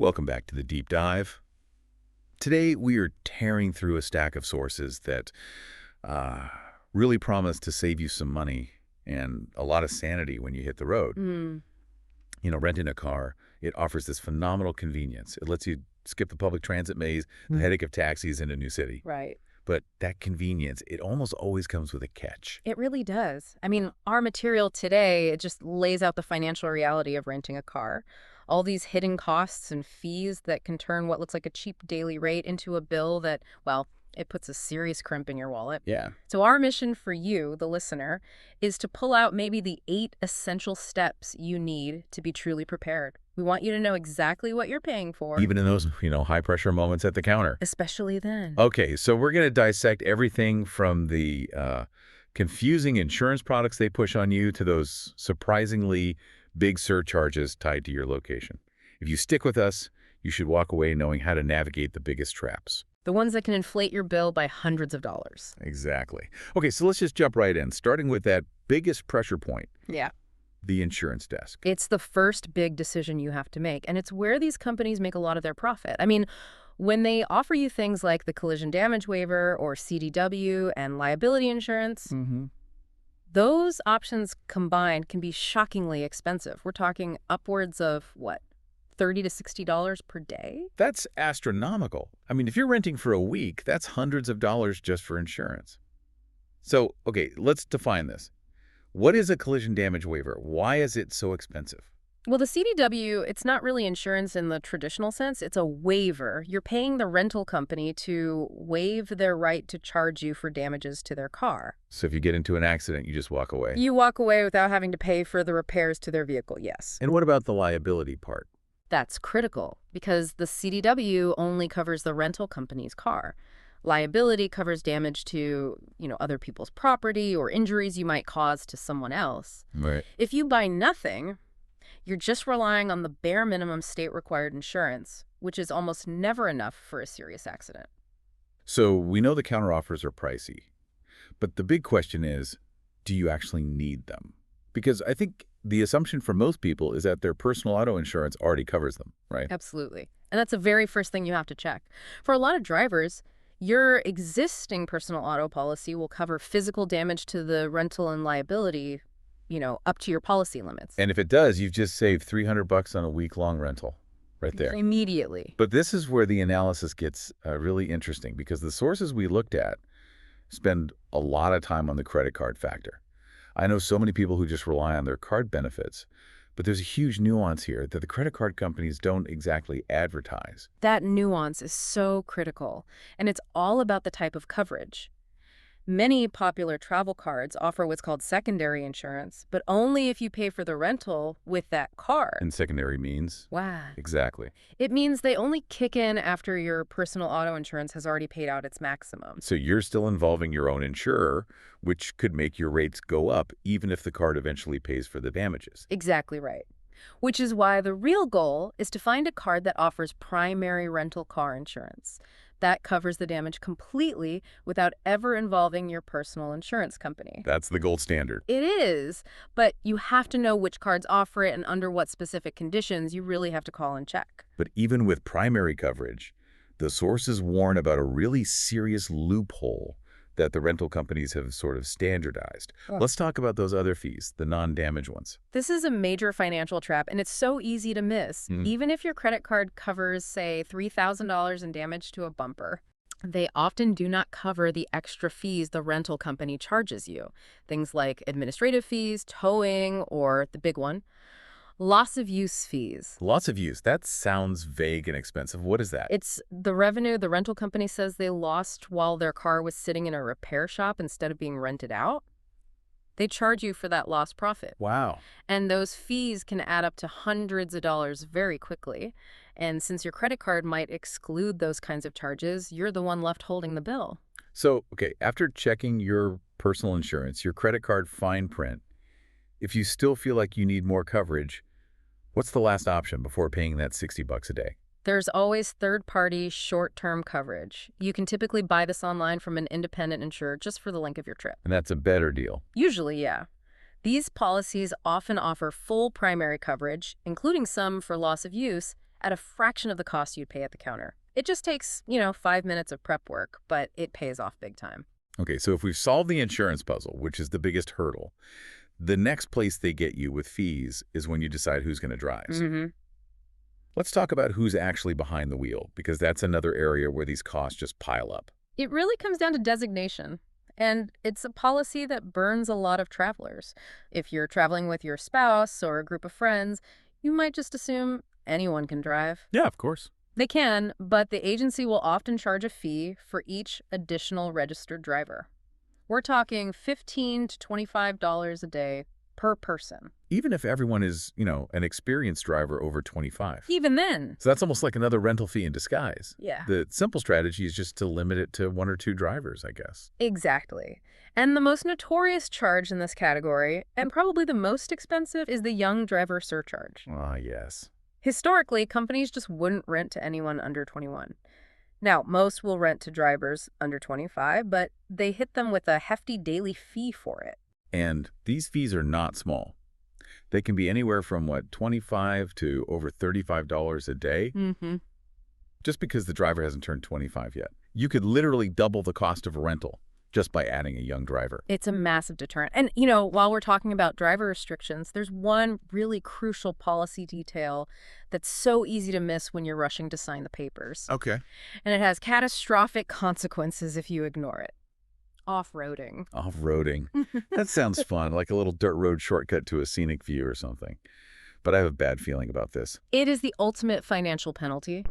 Welcome back to the Deep Dive. Today, we are tearing through a stack of sources that uh, really promise to save you some money and a lot of sanity when you hit the road. Mm, Renting a car, it offers this phenomenal convenience. It lets you skip the public transit maze, the Mm. headache of taxis in a new city. right. But that convenience, it almost always comes with a catch. It really does. I mean, our material today, it just lays out the financial reality of renting a car. All these hidden costs and fees that can turn what looks like a cheap daily rate into a bill that, well, it puts a serious crimp in your wallet. Yeah. So our mission for you, the listener, is to pull out maybe the 8 essential steps you need to be truly prepared. We want you to know exactly what you're paying for, Even in those, high-pressure moments at the counter. especially then. Okay, so we're going to dissect everything from the confusing insurance products they push on you to those surprisingly big surcharges tied to your location. If you stick with us, you should walk away knowing how to navigate the biggest traps. The ones that can inflate your bill by hundreds of dollars. Exactly. Okay, so let's just jump right in, starting with that biggest pressure point, Yeah. the insurance desk. It's the first big decision you have to make, and it's where these companies make a lot of their profit. I mean, when they offer you things like the collision damage waiver or CDW and liability insurance, Mm-hmm. those options combined can be shockingly expensive. We're talking upwards of, what, $30 to $60 per day? That's astronomical. I mean, if you're renting for a week, that's hundreds of dollars just for insurance. So, okay, let's define this. What is a collision damage waiver? Why is it so expensive? Well, the CDW, it's not really insurance in the traditional sense. It's a waiver. You're paying the rental company to waive their right to charge you for damages to their car. So if you get into an accident, you just walk away. You walk away without having to pay for the repairs to their vehicle, yes. And what about the liability part? That's critical because the CDW only covers the rental company's car. Liability covers damage to, other people's property or injuries you might cause to someone else. Right. If you buy nothing, you're just relying on the bare minimum state-required insurance, which is almost never enough for a serious accident. So we know the counteroffers are pricey, but the big question is, do you actually need them? Because I think the assumption for most people is that their personal auto insurance already covers them, right? Absolutely. And that's the very first thing you have to check. For a lot of drivers, your existing personal auto policy will cover physical damage to the rental and liability, up to your policy limits. And if it does, you've just saved $300 on a week-long rental right there. Immediately. But this is where the analysis gets really interesting because the sources we looked at spend a lot of time on the credit card factor. I know so many people who just rely on their card benefits, but there's a huge nuance here that the credit card companies don't exactly advertise. That nuance is so critical, and it's all about the type of coverage. Many popular travel cards offer what's called secondary insurance, but only if you pay for the rental with that card. And secondary means? Wow. Exactly. It means they only kick in after your personal auto insurance has already paid out its maximum. So you're still involving your own insurer, which could make your rates go up even if the card eventually pays for the damages. Exactly right. Which is why the real goal is to find a card that offers primary rental car insurance. That covers the damage completely without ever involving your personal insurance company. That's the gold standard. It is, but you have to know which cards offer it and under what specific conditions. You really have to call and check. But even with primary coverage, the sources warn about a really serious loophole that the rental companies have sort of standardized. Oh. Let's talk about those other fees, the non-damage ones. This is a major financial trap, and it's so easy to miss. Mhm. Even if your credit card covers, say, $3,000 in damage to a bumper, they often do not cover the extra fees the rental company charges you. Things like administrative fees, towing, or the big one, loss of use fees. Lots of use. That sounds vague and expensive. What is that? It's the revenue the rental company says they lost while their car was sitting in a repair shop instead of being rented out. They charge you for that lost profit. Wow. And those fees can add up to hundreds of dollars very quickly. And since your credit card might exclude those kinds of charges, you're the one left holding the bill. So, okay, after checking your personal insurance, your credit card fine print, if you still feel like you need more coverage, what's the last option before paying that $60 a day? There's always third-party short-term coverage. You can typically buy this online from an independent insurer just for the length of your trip. And that's a better deal. Usually, yeah. These policies often offer full primary coverage, including some for loss of use, at a fraction of the cost you'd pay at the counter. It just takes, 5 minutes of prep work, but it pays off big time. Okay, so if we've solved the insurance puzzle, which is the biggest hurdle, the next place they get you with fees is when you decide who's going to drive. Mm-hmm. Let's talk about who's actually behind the wheel, because that's another area where these costs just pile up. It really comes down to designation, and it's a policy that burns a lot of travelers. If you're traveling with your spouse or a group of friends, you might just assume anyone can drive. Yeah, of course. They can, but the agency will often charge a fee for each additional registered driver. We're talking $15 to $25 a day per person. Even if everyone is, an experienced driver over 25. Even then. So that's almost like another rental fee in disguise. Yeah. The simple strategy is just to limit it to 1 or 2 drivers, I guess. Exactly. And the most notorious charge in this category, and probably the most expensive, is the young driver surcharge. Ah, yes. Historically, companies just wouldn't rent to anyone under 21. Now, most will rent to drivers under 25, but they hit them with a hefty daily fee for it. And these fees are not small. They can be anywhere from, $25 to over $35 a day, Mm-hmm. just because the driver hasn't turned 25 yet. You could literally double the cost of a rental just by adding a young driver. It's a massive deterrent. And, while we're talking about driver restrictions, there's one really crucial policy detail that's so easy to miss when you're rushing to sign the papers. Okay. And it has catastrophic consequences if you ignore it. Off-roading. Off-roading. That sounds fun, like a little dirt road shortcut to a scenic view or something. But I have a bad feeling about this. It is the ultimate financial penalty.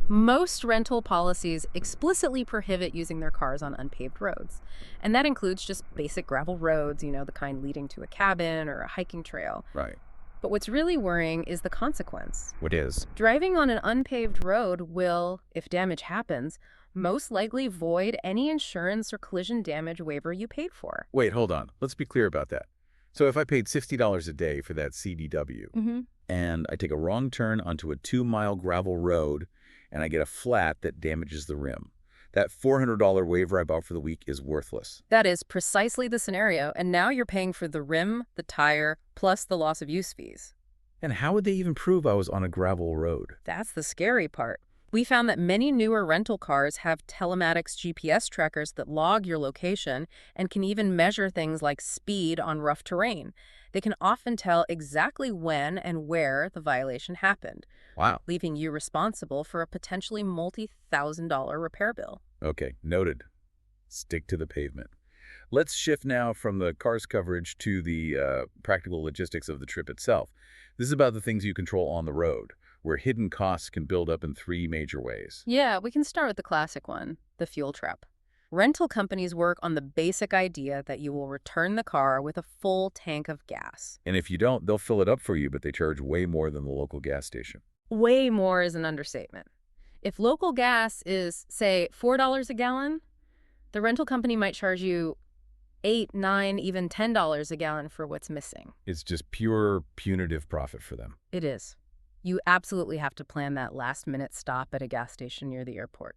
Most rental policies explicitly prohibit using their cars on unpaved roads. And that includes just basic gravel roads, the kind leading to a cabin or a hiking trail. Right. But what's really worrying is the consequence. What is? Driving on an unpaved road will, if damage happens, most likely void any insurance or collision damage waiver you paid for. Wait, hold on. Let's be clear about that. So if I paid $60 a day for that CDW, Mm-hmm. and I take a wrong turn onto a 2-mile gravel road, and I get a flat that damages the rim, that $400 waiver I bought for the week is worthless. That is precisely the scenario, and now you're paying for the rim, the tire, plus the loss of use fees. And how would they even prove I was on a gravel road? That's the scary part. We found that many newer rental cars have telematics GPS trackers that log your location and can even measure things like speed on rough terrain. They can often tell exactly when and where the violation happened, Wow. leaving you responsible for a potentially multi-$1,000 repair bill. Okay, noted. Stick to the pavement. Let's shift now from the car's coverage to the practical logistics of the trip itself. This is about the things you control on the road, where hidden costs can build up in 3 major ways. Yeah, we can start with the classic one, the fuel trap. Rental companies work on the basic idea that you will return the car with a full tank of gas. And if you don't, they'll fill it up for you, but they charge way more than the local gas station. Way more is an understatement. If local gas is, say, $4 a gallon, the rental company might charge you $8, $9, even $10 a gallon for what's missing. It's just pure punitive profit for them. It is. You absolutely have to plan that last-minute stop at a gas station near the airport.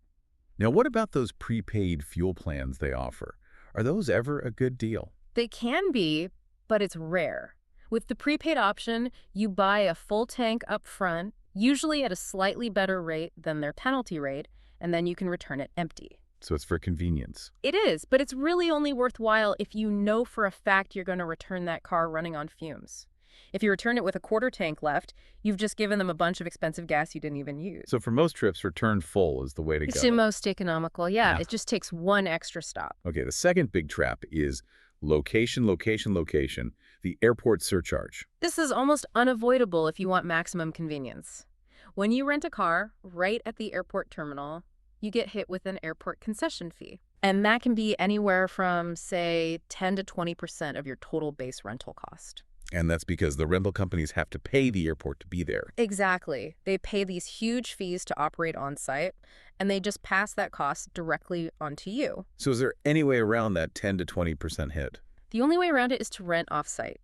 Now, what about those prepaid fuel plans they offer? Are those ever a good deal? They can be, but it's rare. With the prepaid option, you buy a full tank up front, usually at a slightly better rate than their penalty rate, and then you can return it empty. So it's for convenience. It is, but it's really only worthwhile if you know for a fact you're going to return that car running on fumes. If you return it with a quarter tank left, you've just given them a bunch of expensive gas you didn't even use. So for most trips, return full is the way to It's go. the most economical, yeah. Yeah. It just takes one extra stop. Okay, the second big trap is location, location, location, the airport surcharge. This is almost unavoidable if you want maximum convenience. When you rent a car right at the airport terminal, you get hit with an airport concession fee. And that can be anywhere from, say, 10 to 20% of your total base rental cost. And that's because the rental companies have to pay the airport to be there. Exactly. They pay these huge fees to operate on site, and they just pass that cost directly onto you. So is there any way around that 10 to 20% hit? The only way around it is to rent off-site.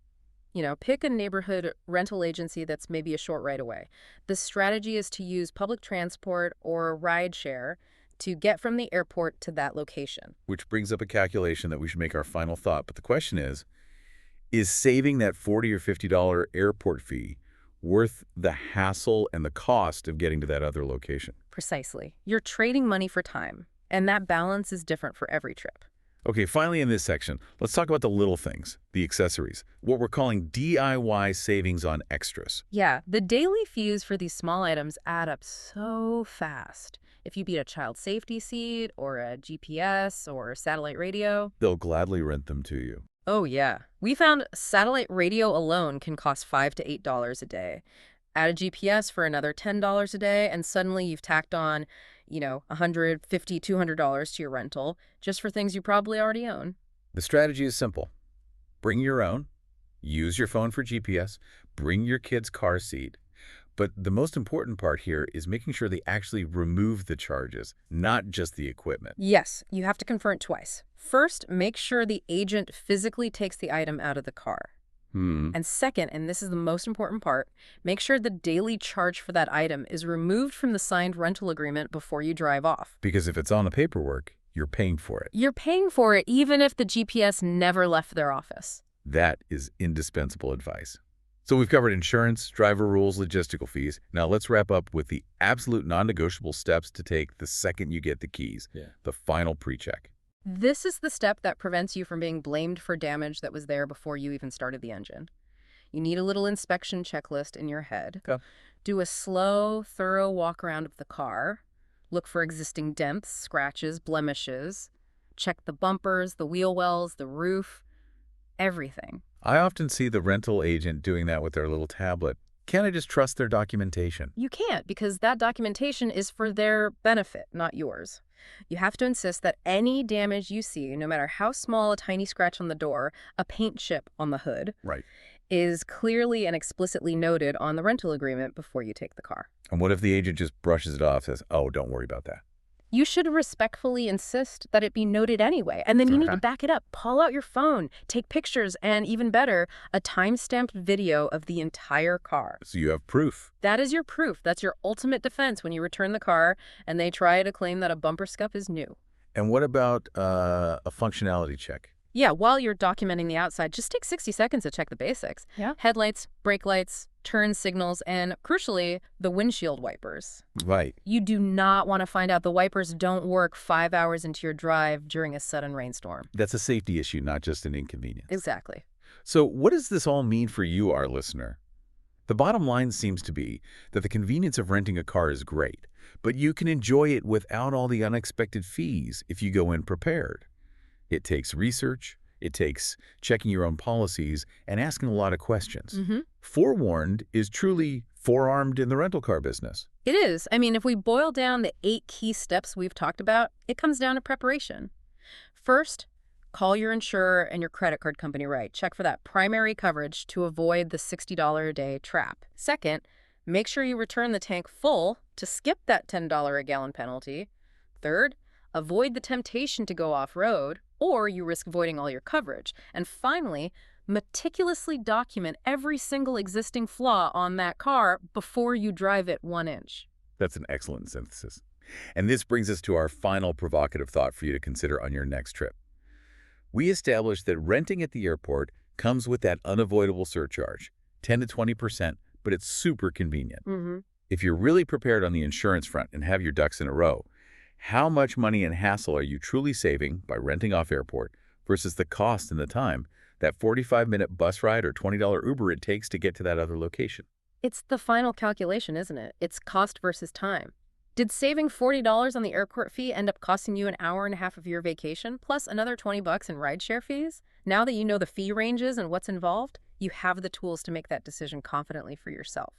Pick a neighborhood rental agency that's maybe a short ride away. The strategy is to use public transport or rideshare to get from the airport to that location. Which brings up a calculation that we should make our final thought. But the question is saving that $40 or $50 airport fee worth the hassle and the cost of getting to that other location. Precisely. You're trading money for time, and that balance is different for every trip. Okay, finally in this section, let's talk about the little things, the accessories, what we're calling DIY savings on extras. Yeah, the daily fees for these small items add up so fast. If you beat a child safety seat or a GPS or satellite radio. They'll gladly rent them to you. Oh, yeah. We found satellite radio alone can cost $5 to $8 a day. Add a GPS for another $10 a day, and suddenly you've tacked on, $150, $200 to your rental just for things you probably already own. The strategy is simple. Bring your own, use your phone for GPS, bring your kid's car seat. But the most important part here is making sure they actually remove the charges, not just the equipment. Yes, you have to confirm it twice. First, make sure the agent physically takes the item out of the car. And second, and this is the most important part, make sure the daily charge for that item is removed from the signed rental agreement before you drive off. Because if it's on the paperwork, you're paying for it. You're paying for it even if the GPS never left their office. That is indispensable advice. So we've covered insurance, driver rules, logistical fees. Now let's wrap up with the absolute non-negotiable steps to take the second you get the keys, the final pre-check. This is the step that prevents you from being blamed for damage that was there before you even started the engine. You need a little inspection checklist in your head. Okay. Do a slow, thorough walk around of the car. Look for existing dents, scratches, blemishes. Check the bumpers, the wheel wells, the roof, everything. I often see the rental agent doing that with their little tablet. Can't I just trust their documentation? You can't, because that documentation is for their benefit, not yours. You have to insist that any damage you see, no matter how small, a tiny scratch on the door, a paint chip on the hood, Right. is clearly and explicitly noted on the rental agreement before you take the car. And what if the agent just brushes it off, says, oh, don't worry about that? You should respectfully insist that it be noted anyway, and then you need to back it up. Pull out your phone, take pictures, and even better, a time-stamped video of the entire car. So you have proof. That is your proof. That's your ultimate defense when you return the car and they try to claim that a bumper scuff is new. And what about a functionality check? Yeah, while you're documenting the outside, just take 60 seconds to check the basics. Yeah. Headlights, brake lights, turn signals, and crucially, the windshield wipers. Right. You do not want to find out the wipers don't work 5 hours into your drive during a sudden rainstorm. That's a safety issue, not just an inconvenience. Exactly. So what does this all mean for you, our listener? The bottom line seems to be that the convenience of renting a car is great, but you can enjoy it without all the unexpected fees if you go in prepared. It takes research, it takes checking your own policies, and asking a lot of questions. Forewarned is truly forearmed in the rental car business. It is. I mean, if we boil down the 8 key steps we've talked about, it comes down to preparation. First, call your insurer and your credit card company right. Check for that primary coverage to avoid the $60 a day trap. Second, make sure you return the tank full to skip that $10 a gallon penalty. Third, avoid the temptation to go off-road, or you risk voiding all your coverage. And finally, meticulously document every single existing flaw on that car before you drive it 1 inch. That's an excellent synthesis. And this brings us to our final provocative thought for you to consider on your next trip. We established that renting at the airport comes with that unavoidable surcharge, 10 to 20%, but it's super convenient. If you're really prepared on the insurance front and have your ducks in a row, how much money and hassle are you truly saving by renting off airport versus the cost and the time, that 45-minute bus ride or $20 Uber it takes to get to that other location? It's the final calculation, isn't it? It's cost versus time. Did saving $40 on the airport fee end up costing you an hour and a half of your vacation, plus another $20 in rideshare fees? Now that you know the fee ranges and what's involved, you have the tools to make that decision confidently for yourself.